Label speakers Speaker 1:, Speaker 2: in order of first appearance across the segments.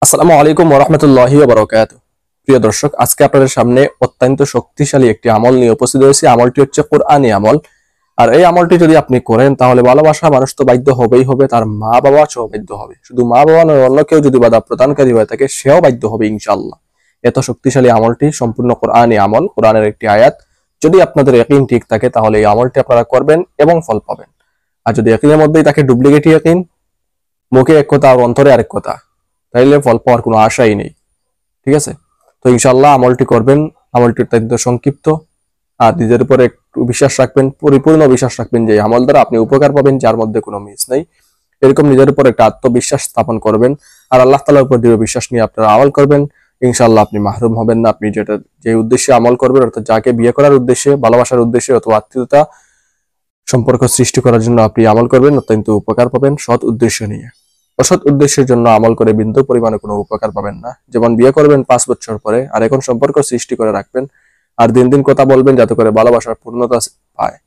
Speaker 1: আসসালামু আলাইকুম ওয়া রাহমাতুল্লাহি ওয়া বারাকাতুহু। প্রিয় দর্শক, আজকে আপনাদের সামনে অত্যন্ত শক্তিশালী একটি আমল নিয়ে উপস্থিত হয়েছি। আমলটি হচ্ছে কোরআনী আমল। আর এই আমলটি যদি আপনি করেন তাহলে ভালোবাসা মানুষ তো বাধ্য হবেই হবে, তার মা বাবা সহ বাধ্য হবে। শুধু মা বাবা নয়, অন্য কেউ যদি বাধা প্রদানকারী হয়ে থাকে সেও বাধ্য হবে ইনশাআল্লাহ। এত শক্তিশালী আমলটি সম্পূর্ণ কোরআনী আমল, কোরআনের একটি আয়াত। যদি আপনাদের ইয়াকিন ঠিক থাকে তাহলে এই আমলটি আপনারা করবেন এবং ফল পাবেন। আর যদি ইয়াকিনের মধ্যেই থাকে ডুপ্লিকেট ইয়াকিন, মুখে এক কথা আর অন্তরে আরেক কথা, তাইলে ফল পাওয়ার কোনো আশাই নেই। ঠিক আছে? তো ইনশাল্লাহ আমলটি করবেন। আমলটি অত্যন্ত সংক্ষিপ্ত, আর নিজের উপরে একটু বিশ্বাস রাখবেন, পরিপূর্ণ বিশ্বাস রাখবেন যে এই আমল দ্বারা আপনি উপকার পাবেন, যার মধ্যে কোনো মিস নেই। এরকম নিজের উপর একটা আত্মবিশ্বাস স্থাপন করবেন, আর আল্লাহ তাআলার উপর দৃঢ় বিশ্বাস নিয়ে আপনারা আমল করবেন। ইনশাল্লাহ আপনি মাহরুম হবেন না। আপনি যে উদ্দেশ্যে আমল করবেন, অর্থাৎ যাকে বিয়ে করার উদ্দেশ্যে, ভালোবাসার উদ্দেশ্যে অথবা আত্মীয়তা সম্পর্ক সৃষ্টি করার জন্য আপনি আমল করবেন, অত্যন্ত উপকার পাবেন সৎ উদ্দেশ্য নিয়ে। অসৎ উদ্দেশ্যের জন্য আমল করে বিন্দু পরিমাণে কোনো উপকার পাবেন না। যেমন বিয়ে করবেন 5 বছর পরে, আর এখন সম্পর্ক সৃষ্টি করে রাখবেন, আর দিন দিন কথা বলবেন যাতে করে ভালোবাসার পূর্ণতা পায়।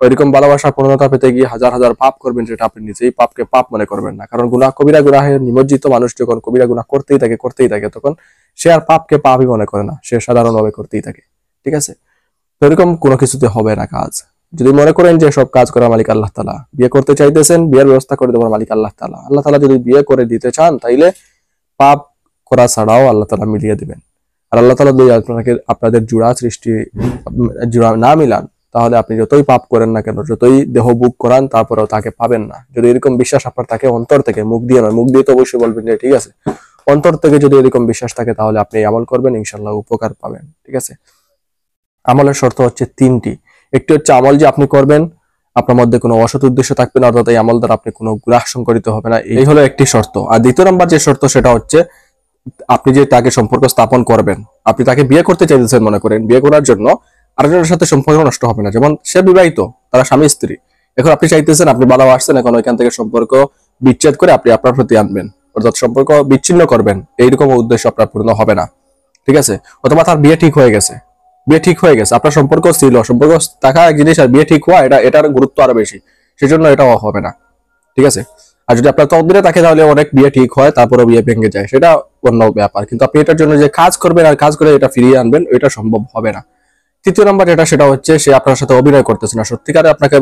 Speaker 1: ওইরকম ভালোবাসার পূর্ণতা পেতে গিয়ে হাজার হাজার পাপ করবেন, যেটা আপনি নিজেই পাপকে পাপ মনে করবেন না। কারণ কবিরা গুনাহে নিমজ্জিত মানুষ যখন কবিরা গুনাহ করতেই থাকে তখন সে আর পাপকে পাপই মনে করে না, সে সাধারণভাবে করতেই থাকে। ঠিক আছে? তো এরকম কোনো কিছুতে হবে না কাজ। যদি মনে করেন যে সব কাজ করার মালিক আল্লাহ তাআলা, বিয়ে করতে চাইতেছেন, বিয়ের ব্যবস্থা করে দেওয়ার মালিক আল্লাহ তাআলা, আল্লাহ তাআলা যদি বিয়ে করে দিতে চান তাইলে পাপ করা ছাড়াও আল্লাহ তাআলা মিলিয়ে দিবেন। আর আল্লাহ তাআলা যদি আপনাদের জোড়া না মিলান, তাহলে আপনি যতই পাপ করেন না কেন, যতই দেহ বুক করান, তারপরেও তাকে পাবেন না। যদি এরকম বিশ্বাস আপনার থাকে অন্তর থেকে, মুখ দিয়ে নয়, মুখ দিয়ে তো অবশ্যই বলবেন যে ঠিক আছে, অন্তর থেকে যদি এরকম বিশ্বাস থাকে তাহলে আপনি আমল করবেন, ইনশাআল্লাহ উপকার পাবেন। ঠিক আছে? আমলের শর্ত হচ্ছে 3টি। একটি হচ্ছে আমল যে আপনি করবেন, আপনার মধ্যে কোনো অসৎ উদ্দেশ্য থাকবে না, অর্থাৎ এই আমল দ্বারা আপনি কোনো গুনাহ সংঘটিত হবে না। এই হলো একটি শর্ত। আর দ্বিতীয় নাম্বার যে শর্ত, সেটা হচ্ছে আপনি যে তাকে সম্পর্ক স্থাপন করবেন, আপনি তাকে বিয়ে করতে চাইতেছেন, মনে করেন বিয়ে করার জন্য আরেকজনের সাথে সম্পর্ক নষ্ট হবে না। যেমন সে বিবাহিত, তারা স্বামী স্ত্রী, এখন আপনি চাইতেছেন, আপনি ভালোবাসছেন, এখন ওইখান থেকে সম্পর্ক বিচ্ছেদ করে আপনি আপনার প্রতি আনবেন, অর্থাৎ সম্পর্ক বিচ্ছিন্ন করবেন, এইরকম উদ্দেশ্য আপনার পূর্ণ হবে না। ঠিক আছে? অথবা তার বিয়ে ঠিক হয়ে গেছে, আপনার সম্পর্ক ছিল, সম্পর্ক থাকা এক জিনিস, আর বিয়ে ঠিক হওয়া এটার গুরুত্ব আরো বেশি, সেজন্য এটা হবে না। ঠিক আছে? আর যদি আপনার তকদিরে থাকে তাহলে অনেক বিয়ে ঠিক হয় তারপরে বিয়ে ভেঙে যায়, সেটা অন্য ব্যাপার। কিন্তু আপনি এটার জন্য যে কাজ করবেন আর কাজ করে এটা ফিরিয়ে আনবেন, এটা সম্ভব হবে না। তৃতীয় নাম্বার সেটা হচ্ছে সে আপনার সাথে অভিনয় করতেছে না, সত্যিকারে আপনাকে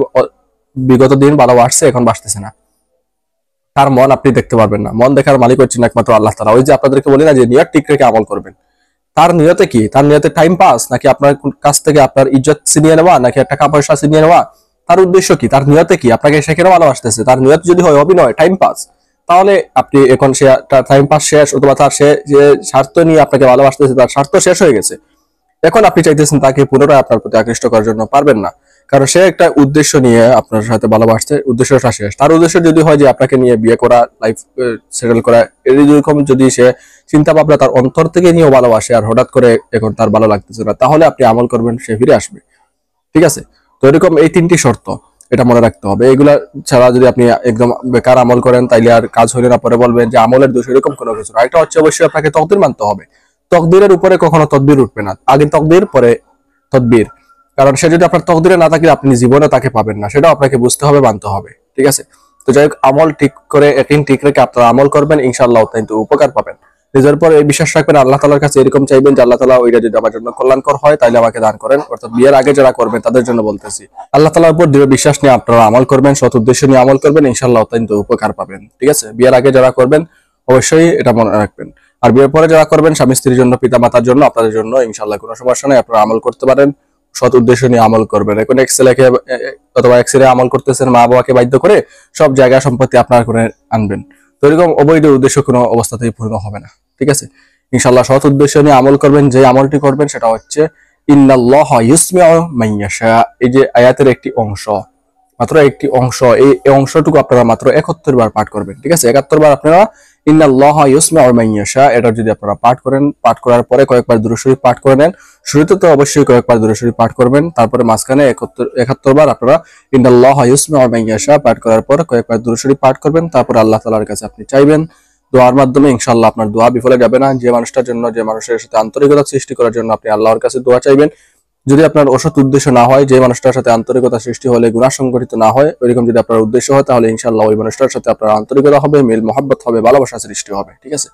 Speaker 1: বিগত দিন ভালোবাসছে, এখন বাসতেছে না। তার মন আপনি দেখতে পারবেন না, মন দেখার মালিক হচ্ছেন একমাত্র আল্লাহ তাআলা। ওই যে আপনাদেরকে বলি না যে নিয়ত ঠিক রেখে আমল করবেন। তার নিয়তে কি? তার নিয়তে টাইম পাস, নাকি আপনার কাছ থেকে আপনার ইজ্জত ছিনিয়ে নেওয়া, নাকি টাকা পয়সা ছিনিয়ে নেওয়া? তার উদ্দেশ্য কি? তার নিয়তে কি? আপনাকে সে কেন ভালোবাসতেছে? তার নিয়ত যদি হয় অভিনয়, টাইম পাস, তাহলে আপনি এখন সে টাইম পাস শেষ, অথবা তার সে যে স্বার্থ নিয়ে আপনাকে ভালোবাসতেছে, তার স্বার্থ শেষ হয়ে গেছে। এখন আপনি চাইতেছেন তাকে পুনরায় আপনার প্রতি আকৃষ্ট করার জন্য, পারবেন না। কারণ সে একটা উদ্দেশ্য নিয়ে আপনার সাথে ভালোবাসছে, উদ্দেশ্যটা শেষ। তার উদ্দেশ্য যদি হয় যে আপনাকে নিয়ে বিয়ে করা, লাইফ সেটেল করা, এরকম যদি সে চিন্তা ভাবনা তার অন্তর থেকে নিয়েও ভালোবাসে, আর হঠাৎ করে এখন তার ভালো লাগতেছে না, তাহলে আপনি আমল করবেন, সে ফিরে আসবে। ঠিক আছে? তো এরকম এই 3টি শর্ত, এটা মনে রাখতে হবে। এগুলা ছাড়া যদি আপনি একদম বেকার আমল করেন তাইলে আর কাজ হইলে না, পরে বলবেন যে আমলের দোষ, এরকম কোনো কিছু না। একটা হচ্ছে অবশ্যই আপনাকে তকদির মানতে হবে। তকদিরের উপরে কখনো তদবির উঠবে না, আগে তকদির পরে তদবির। কারণ সে যদি আপনার তকদিরে না থাকে, আপনি জীবনে তাকে পাবেন না, সেটাও আপনাকে বুঝতে হবে, মানতে হবে। ঠিক আছে? তো যাই হোক, আমল ঠিক করে, ইয়াকিন ঠিক রেখে আপনারা আমল করবেন, ইনশাআল্লাহ অত্যন্ত উপকার পাবেন। নিজের পর এই বিশ্বাস রাখবেন, আল্লাহ তাআলার কাছে এরকম চাইবেন যে আল্লাহ তাআলা ওইটা যদি আমার জন্য কল্যাণকর হয় তাহলে আমাকে দান করেন। অর্থাৎ বিয়ের আগে যারা করবেন তাদের জন্য বলতেছি, আল্লাহ তাআলার উপর দৃঢ় বিশ্বাস নিয়ে আপনারা আমল করবেন, সৎ উদ্দেশ্য নিয়ে আমল করবেন, ইনশাআল্লাহ অত্যন্ত উপকার পাবেন। ঠিক আছে? বিয়ের আগে যারা করবেন অবশ্যই এটা মনে রাখবেন। আর বিয়ের পরে যারা করবেন, স্বামী স্ত্রীর জন্য, পিতা মাতার জন্য, আপনাদের জন্য, ইনশাআল্লাহ কোনো সমস্যা নেই, আপনারা আমল করতে পারেন, সৎ উদ্দেশ্য নিয়ে আমল করবেন। এখন এক্সেলেকে অথবা এক্সেলে আমল করতেছেন, মা বাবাকে বাধ্য করে সব জায়গা সম্পত্তি আপনার করে আনবেন, তো এরকম অবৈধ উদ্দেশ্য কোনো অবস্থাতেই পূর্ণ হবে না। ঠিক আছে? ইনশাআল্লাহ সৎ উদ্দেশ্য নিয়ে আমল করবেন। যে আমলটি করবেন সেটা হচ্ছে ইন্নাল্লাহা ইউসমিউ মান ইয়াশা। এই যে আয়াতের একটি অংশ, মাত্র একটি অংশ, এই অংশটুকু আপনারা মাত্র 71 বার পাঠ করবেন। ঠিক আছে? 71 বার আপনারা ইন্নাল্লাহা ইউসমিউ মান ইয়াশা, এটা যদি আপনারা পাঠ করেন, পাঠ করার পরে কয়েকবার দুরূদ শরীফ পাঠ করে নেন। শুরুতে তো অবশ্যই কয়েকবার দুরূদ শরীফ পাঠ করবেন, তারপরে মাঝখানে 71 বার আপনারা ইন্নাল্লাহা ইউসমিউ মান ইয়াশা পাঠ করার পর কয়েকবার দুরূদ শরীফ পাঠ করবেন। তারপরে আল্লাহ তাআলার কাছে আপনি চাইবেন দোয়ার মাধ্যমে, ইনশাআল্লাহ আপনার দোয়া বিফলে যাবে না। যে মানুষটার জন্য, যে মানুষের সাথে আন্তরিকতা সৃষ্টি করার জন্য আপনি আল্লাহর কাছে দোয়া চাইবেন, যদি আপনার অসৎ উদ্দেশ্য না হয়, যে মানুষটার সাথে আন্তরিকতা সৃষ্টি হলে গুনাহ সংঘটিত না হয়, ওইরকম যদি আপনার উদ্দেশ্য হয়, তাহলে ইনশাআল্লাহ ওই মানুষটার সাথে আপনার আন্তরিকতা হবে, মিল মহব্বত হবে, ভালোবাসা সৃষ্টি হবে। ঠিক আছে?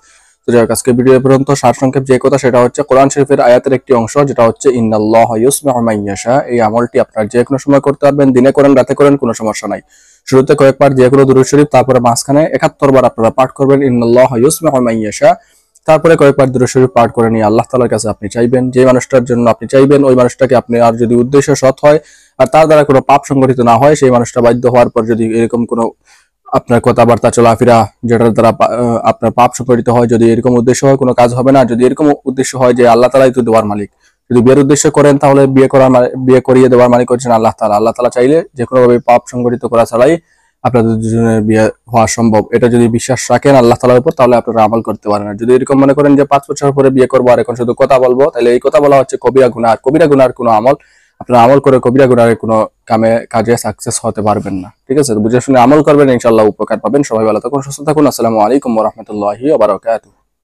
Speaker 1: তো তো যাই হোক, আজকে ভিডিও পর্যন্ত সারসংক্ষেপ যে কথা সেটা হচ্ছে কোরআন শরীফের আয়াতের একটি অংশ, যেটা হচ্ছে ইন্নাল্লাহা ইউসমিউ মান ইয়াশা। এই আমলটি আপনার যে কোনো সময় করতে পারবেন, দিনে করেন রাতে করেন, কোনো সমস্যা নাই। শুরুতে কয়েকবার যে কোনো দুরূদ শরীফ, তারপরে মাঝখানে 71 বার আপনারা পাঠ করবেন ইন্নাল্লাহা ইউসমিউ মান ইয়াশা। তারপরে কয়েকবার দুরূদ শরীফ পাঠ করে নিয়ে আল্লাহ তাআলার কাছে আপনি চাইবেন, যে মানুষটার জন্য আপনি চাইবেন ওই মানুষটাকে আপনি, আর যদি উদ্দেশ্য সৎ হয় আর তার দ্বারা কোনো পাপ সংগঠিত না হয়, সেই মানুষটা বাধ্য হওয়ার পর যদি এরকম কোনো আপনার কথাবার্তা চলাফেরা যেটার দ্বারা আপনার পাপ সংগঠিত হয়, যদি এরকম উদ্দেশ্য হয় কোনো কাজ হবে না। যদি এরকম উদ্দেশ্য হয় যে আল্লাহ তাআলাই তো দেওয়ার মালিক, যদি বিয়ের উদ্দেশ্য করেন তাহলে বিয়ে করিয়ে দেওয়ার মালিক হচ্ছেন আল্লাহ তাআলা। আল্লাহ তাআলা চাইলে যে কোনো ভাবে পাপ সংগঠিত করা ছাড়াই আপনাদের দুজনের বিয়ে হওয়া সম্ভব। এটা যদি বিশ্বাস রাখেন আল্লাহ তাআলার উপর, তাহলে আপনারা আমল করতে পারেন। আর যদি এরকম মনে করেন যে 5 বছর পরে বিয়ে করবো আর এখন শুধু কথা বলবো, তাহলে এই কথা বলা হচ্ছে কবিরা গুনাহ। আর কবিরা গুনাহর কোনো আমল আপনারা আমল করে কবিরা গুনাহের কোনো কাজে সাকসেস হতে পারবেন না। ঠিক আছে, তো বুঝে শুনে আমল করবেন, ইনশাআল্লাহ উপকার পাবেন। সবাই ভালো থাকুন, সুস্থ থাকুন। আসসালামু আলাইকুম ওয়া রাহমাতুল্লাহি ওয়া বারাকাতুহু।